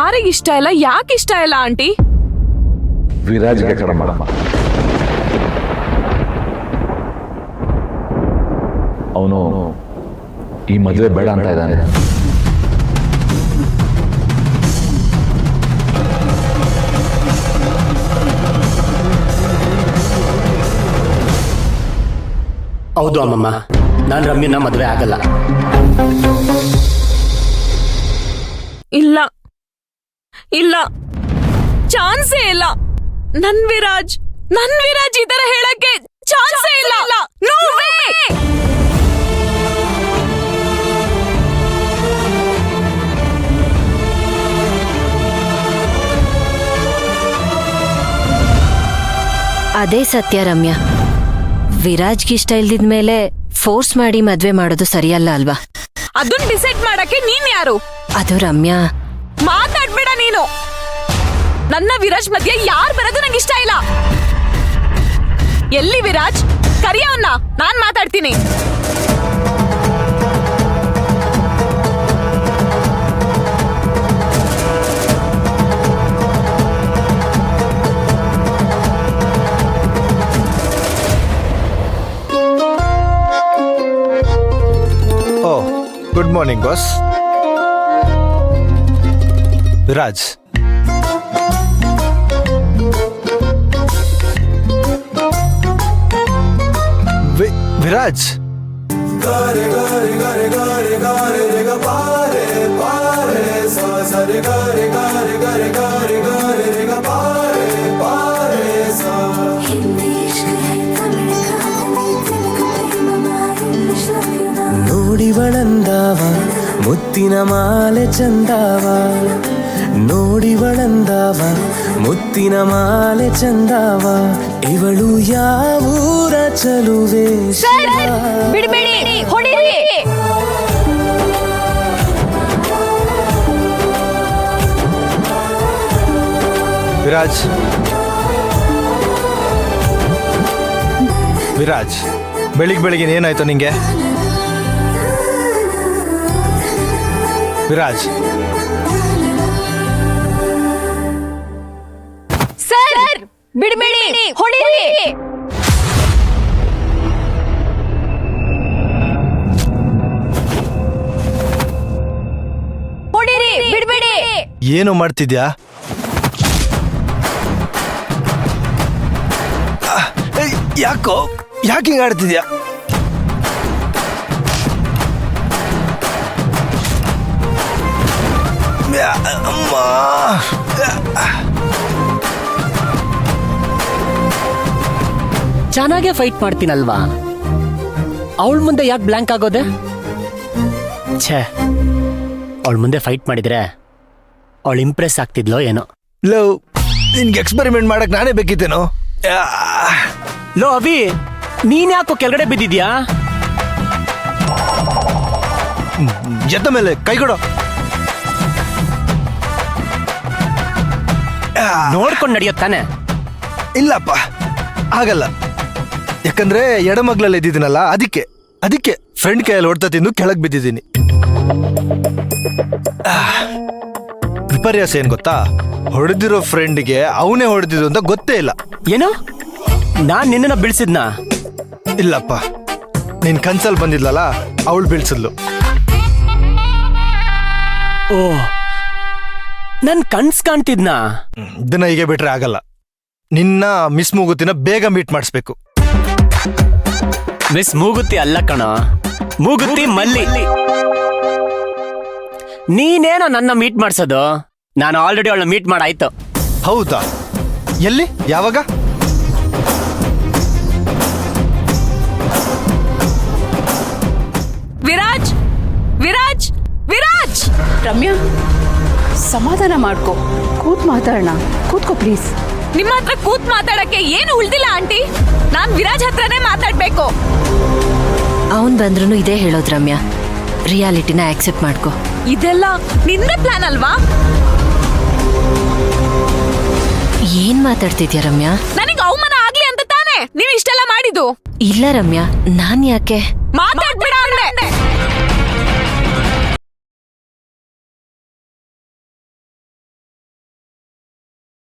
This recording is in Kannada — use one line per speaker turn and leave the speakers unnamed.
ಯಾರಿಗಿಷ್ಟ ಇಲ್ಲ, ಯಾಕೆ ಇಷ್ಟ ಇಲ್ಲ ಆಂಟಿ?
ವಿರಾಜ್ಗೆ ಕಡಮ. ಅವನು ಈ ಮದುವೆ ಬೇಡ ಅಂತ ಇದ್ದಾನೆ.
ಹೌದು ಅಮ್ಮಮ್ಮ, ನಾನು ರಮ್ಯನ ಮದುವೆ ಆಗಲ್ಲ.
ಇಲ್ಲ ಇಲ್ಲ, ಚಾನ್ಸೇ ಇಲ್ಲ. ನನ್ ವಿರಾಜ್ ಈ ತರ ಹೇಳಕ್ಕೆ ಚಾನ್ಸೇ ಇಲ್ಲ. No way!
ಅದೇ ಸತ್ಯ ರಮ್ಯಾ. ವಿರಾಜ್ಗೆ ಇಷ್ಟ ಇಲ್ದಿದ್ಮೇಲೆ ಫೋರ್ಸ್ ಮಾಡಿ ಮದ್ವೆ ಮಾಡೋದು ಸರಿಯಲ್ಲ ಅಲ್ವಾ?
ಅದನ್ನ ಡಿಸೈಡ್ ಮಾಡಕ್ಕೆ ನೀನ್ ಯಾರು?
ಅದು ರಮ್ಯಾ.
ಮಾತಾಡ್ಬೇಡ ನೀನು. ನನ್ನ ವಿರಾಜ್ ಮಧ್ಯೆ ಯಾರು ಬರೋದು ನಂಗೆ ಇಷ್ಟ ಇಲ್ಲ. ಎಲ್ಲಿ ವಿರಾಜ್? ಕರಿಯವನ್ನ, ನಾನ್ ಮಾತಾಡ್ತೀನಿ.
Good morning boss. Viraj, Viraj,
ನೋಡಿವಳಂದಾವ ಮುತ್ತಿನ ಮಾಲೆ ಚಂದಾವ, ನೋಡಿವಳಂದಾವ ಮುತ್ತಿನ ಮಾಲೆ ಚಂದಾವ, ಇವಳು ಯಾವೂರ ಚಲುವೆ?
ಬಿಡಬೇಡಿ, ಹೊಡಿರಿ.
ವಿರಾಜ್, ವಿರಾಜ್, ಬೆಳಿಗ್ಗೆ ಏನಾಯ್ತು ನಿಂಗೆ? ವಿರಾಜ್,
ಸರ್ ಬಿಡಬೇಡಿ, ಹೊಡಿರಿ. ಹೊಡಿರಿ, ಬಿಡಬೇಡಿ.
ಏನು ಮಾಡ್ತಿದ್ಯಾ? ಯಾಕೆ ಹಿಂಗ ಆಡ್ತಿದ್ಯಾ?
ಚೆನ್ನಾಗೇ ಫೈಟ್ ಮಾಡ್ತೀನಲ್ವಾ, ಅವಳ ಮುಂದೆ ಯಾಕೆ ಬ್ಲ್ಯಾಂಕ್ ಆಗೋದೆ? ಛೇ, ಅವಳ ಮುಂದೆ ಫೈಟ್ ಮಾಡಿದ್ರೆ ಅವಳು ಇಂಪ್ರೆಸ್ ಆಗ್ತಿದ್ಲೋ ಏನೋ.
ಲವ್, ನಿನ್ಗೆ ಎಕ್ಸ್ಪೆರಿಮೆಂಟ್ ಮಾಡಕ್ ನಾನೇ ಬೇಕಿತ್ತೇನೋ?
ಲೋ ಅವಿ, ನೀನ್ ಯಾಕೋ ಕೆಳಗಡೆ ಬಿದ್ದಿದ್ಯಾ?
ಎತ್ತ ಮೇಲೆ ಕೈ ಕೊಡೋ.
ನೋಡ್ಕೊಂಡು ನಡೆಯುತ್ತಾನೆ.
ಇಲ್ಲಪ್ಪ, ಆಗಲ್ಲ. ಯಾಕಂದ್ರೆ ಎಡಮಗ್ಲಲ್ಲಿ ಇದ್ದಿದ್ದೀನಲ್ಲ, ಅದಕ್ಕೆ ಫ್ರೆಂಡ್ ಕೈಯಲ್ಲಿ ಹೊಡ್ತಾ ತಿಂದು ಕೆಳಗೆ ಬಿದ್ದಿದ್ದೀನಿ. ವಿಪರ್ಯಾಸ ಏನ್ ಗೊತ್ತಾ, ಹೊಡೆದಿರೋ ಫ್ರೆಂಡ್ಗೆ ಅವನೇ ಹೊಡೆದಿದ್ದು ಅಂತ ಗೊತ್ತೇ ಇಲ್ಲ.
ಏನು, ನಾನ್ ನಿನ್ನ ಬೀಳ್ಸಿದ್ನಾ?
ಇಲ್ಲಪ್ಪ, ನಿನ್ ಕನ್ಸಲ್ ಬಂದಿದ್ಲಲ್ಲ, ಅವಳು ಬೀಳ್ಸಿದ್ಲು.
ಓ, ನನ್ ಕನ್ಸ್ ಕಾಣ್ತಿದ್ನಾ?
ಇದನ್ನ ಹೀಗೆ ಬಿಟ್ರೆ ಆಗಲ್ಲ. ನಿನ್ನ ಮಿಸ್ ಮೂಗುತಿನ ಬೇಗ ಮೀಟ್ ಮಾಡಿಸ್ಬೇಕು.
ಮಿಸ್ ಮೂಗುತಿ ಅಲ್ಲ ಕಣ, ಮೂಗುತಿ ಮಲ್ಲಿ. ನೀನೇನೋ ನನ್ನ ಮೀಟ್ ಮಾಡ್ಸೋದು? ನಾನು ಆಲ್ರೆಡಿ ಅವಳನ್ನ ಮೀಟ್ ಮಾಡಾಯ್ತು.
ಹೌದಾ? ಎಲ್ಲಿ, ಯಾವಾಗ?
ವಿರಾಜ್, ವಿರಾಜ್, ವಿರಾಜ್!
ರಮ್ಯಾ, ಸಮಾಧಾನ ಮಾಡ್ಕೋ, ಕೂತ್ ಮಾತಾಡೋಣ. ಕೂತ್ಕೋ ಪ್ಲೀಸ್.
ನಿಮ್ಮ ಹತ್ರ ಕೂತ್ ಮಾತಾಡಕ್ಕೆ ಏನು ಉಳ್ದಿಲ್ಲ ಆಂಟಿ. ನಾನ್ ವಿರಾಜ್ ಹತ್ರನೇ ಮಾತಾಡ್ಬೇಕು.
ಅವನ್ ಬಂದ್ರು ಇದೇ ಹೇಳೋದ್ ರಮ್ಯಾ, ರಿಯಾಲಿಟಿನ ಆಕ್ಸೆಪ್ಟ್ ಮಾಡ್ಕೋ.
ಇದೆಲ್ಲ ನಿಂದ ಪ್ಲಾನ್ ಅಲ್ವಾ?
ಏನ್ ಮಾತಾಡ್ತಿದ್ಯಾ ರಮ್ಯಾ?
ನನಗೆ ಅವಮಾನ ಆಗ್ಲಿ ಅಂತ ತಾನೇ ನೀವ್ ಇಷ್ಟೆಲ್ಲ ಮಾಡಿದ್ದು?
ಇಲ್ಲ ರಮ್ಯಾ, ನಾನ್ ಯಾಕೆ?